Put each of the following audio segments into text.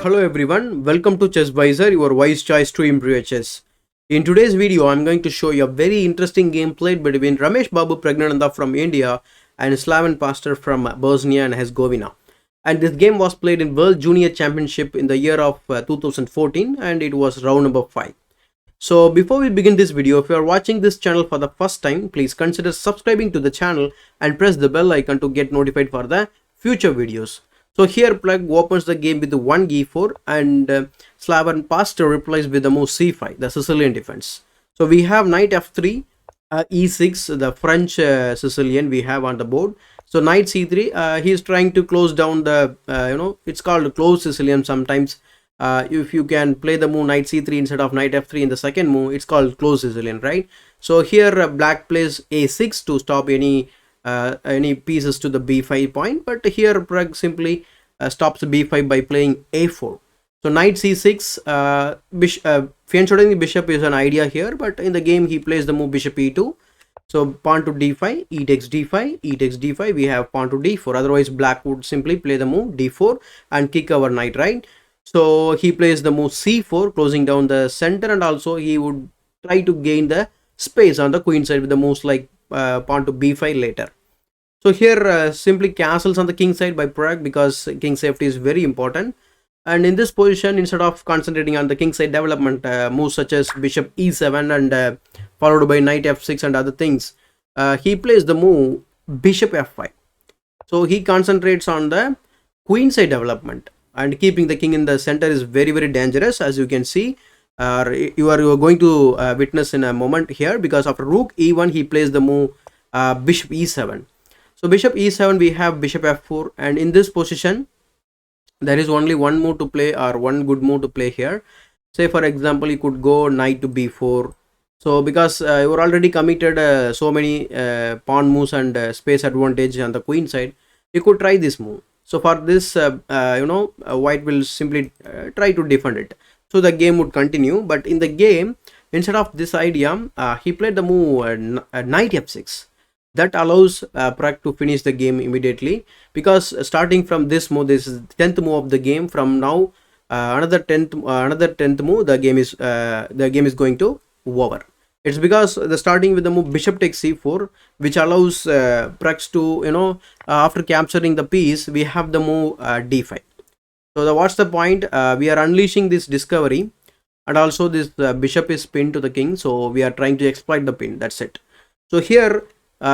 Hello everyone, welcome to ChessVisor, your wise choice to improve your chess. In today's video, I'm going to show you a very interesting game played between Ramesh Babu Pragnananda from India and Slaven Pastor from Bosnia and Herzegovina. And this game was played in World Junior Championship in the year of 2014 and it was round number 5. So before we begin this video, if you are watching this channel for the first time, please consider subscribing to the channel and press the bell icon to get notified for the future videos. So here Plug opens the game with the 1 e4 and Slaven Pastor replies with the move c5, the Sicilian defense. So we have knight f3, e6, the French Sicilian we have on the board. So knight c3, he is trying to close down the, it's called closed Sicilian sometimes. If you can play the move knight c3 instead of knight f3 in the second move, it's called closed Sicilian, right? So here black plays a6 to stop any pieces to the b5 point, but here Prag simply stops b5 by playing a4. So knight c6, fianchetting the bishop is an idea here, but in the game he plays the move bishop e2. So pawn to d5, e takes d5, e takes d5, we have pawn to d4. Otherwise black would simply play the move d4 and kick our knight, right? So he plays the move c4, closing down the center, and also he would try to gain the space on the queen side with the moves like pawn to b5 later. So here simply castles on the king side by Prag because king safety is very important. And in this position, instead of concentrating on the king side development, moves such as bishop e7 and followed by knight f6 and other things, he plays the move bishop f5. So he concentrates on the queen side development, and keeping the king in the center is very dangerous, as you can see. You are going to witness in a moment here, because after rook e1 he plays the move bishop e7. So bishop e7, we have bishop f4, and in this position there is only one move to play, or one good move to play here. Say for example, you could go knight to b4. So because you are already committed so many pawn moves and space advantage on the queen side, you could try this move. So for this, white will simply try to defend it. So the game would continue, but in the game, instead of this idea, he played the move knight f6. That allows Prag to finish the game immediately, because starting from this move, this is the 10th move of the game. From now, another 10th move, the game is going to over. It's because the starting with the move bishop takes c4, which allows Prag to, after capturing the piece, we have the move d5. So what's the point? We are unleashing this discovery, and also this bishop is pinned to the king. So we are trying to exploit the pin. That's it. So here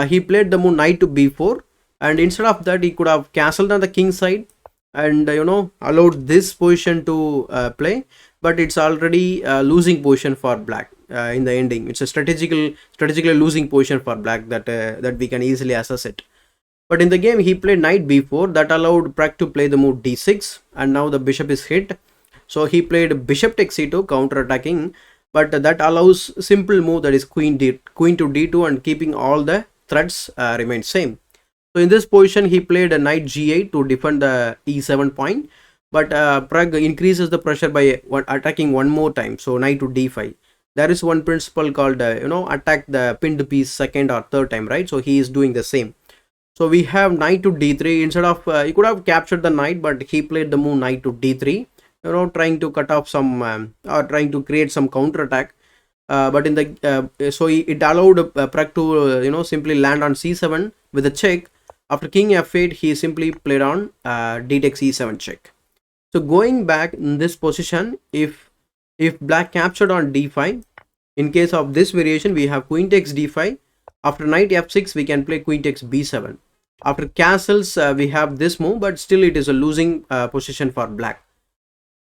he played the move knight to b4, and instead of that he could have castled on the king side and allowed this position to play, but it's already losing position for black. In the ending, it's a strategically losing position for black, that we can easily assess it. But in the game he played knight b4, that allowed Prag to play the move d6, and now the bishop is hit. So he played bishop takes c2, counter attacking, but that allows simple move, that is queen to d2, and keeping all the threats remain same. So in this position he played a knight g8 to defend the e7 point, but Prag increases the pressure by attacking one more time. So knight to d5. There is one principle called attack the pinned piece second or third time, right? So he is doing the same. So we have knight to d3. Instead of he could have captured the knight, but he played the move knight to d3, trying to cut off some or trying to create some counter attack. But in the it allowed Prag to simply land on c7 with a check. After king f8, he simply played on d takes e7 check. So going back in this position, if black captured on d5, in case of this variation we have queen takes d5. After knight f6 we can play queen takes b7. After castles we have this move, but still it is a losing position for black.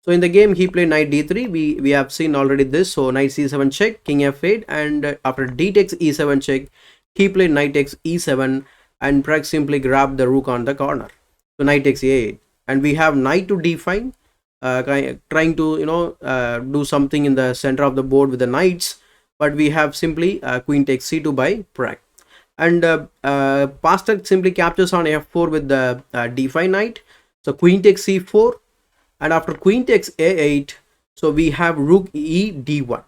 So in the game he played knight d3. We have seen already this. So knight c7 check, king f8, and after d takes e7 check, he played knight takes e7, and Prag simply grabbed the rook on the corner. So knight takes a8, and we have knight to d5, trying to do something in the center of the board with the knights, but we have simply queen takes c2 by Prag. And Pastor simply captures on f4 with the d5 knight. So queen takes c4, and after queen takes a8, so we have rook e d1,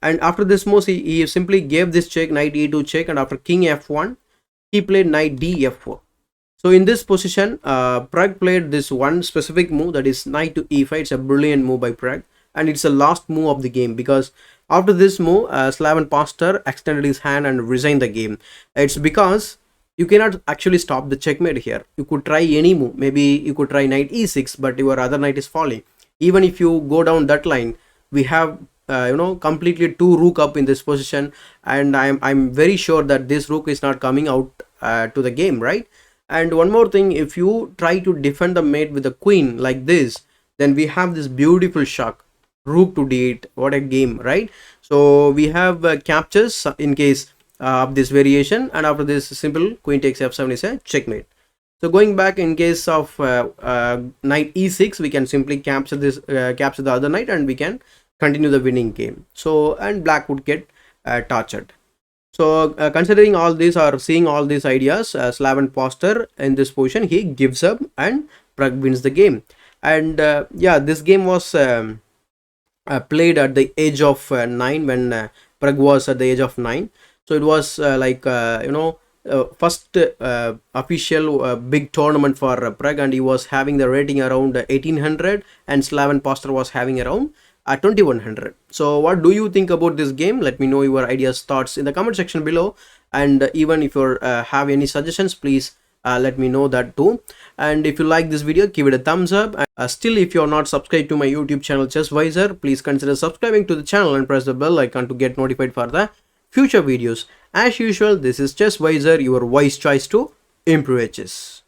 and after this move he simply gave this check, knight e2 check, and after king f1 he played knight d f4. So in this position, Prag played this one specific move, that is knight to e5. It's a brilliant move by Prag, and it's the last move of the game, because after this move, Slaven Pastor extended his hand and resigned the game. It's because you cannot actually stop the checkmate here. You could try any move. Maybe you could try knight e6, but your other knight is falling. Even if you go down that line, we have completely two rook up in this position, and I'm very sure that this rook is not coming out to the game, right? And one more thing, if you try to defend the mate with the queen like this, then we have this beautiful shock, rook to d8. What a game, right? So we have captures in case of this variation, and after this simple queen takes f7 is a checkmate. So going back, in case of knight e6, we can simply capture this, capture the other knight, and we can continue the winning game. So, and black would get tortured. So considering all this, or seeing all these ideas, Slaven Pastor in this position, he gives up and Prag wins the game. And yeah, this game was played at the age of 9, when Prag was at the age of 9. So it was first official big tournament for Prag, and he was having the rating around 1800, and Slaven Pastor was having around 2100. So what do you think about this game? Let me know your ideas, thoughts in the comment section below, and even if you have any suggestions, please let me know that too. And if you like this video, give it a thumbs up. Still, if you are not subscribed to my YouTube channel ChessVisor, please consider subscribing to the channel and press the bell icon to get notified for the future videos. As usual, this is ChessVisor, your wise choice to improve chess.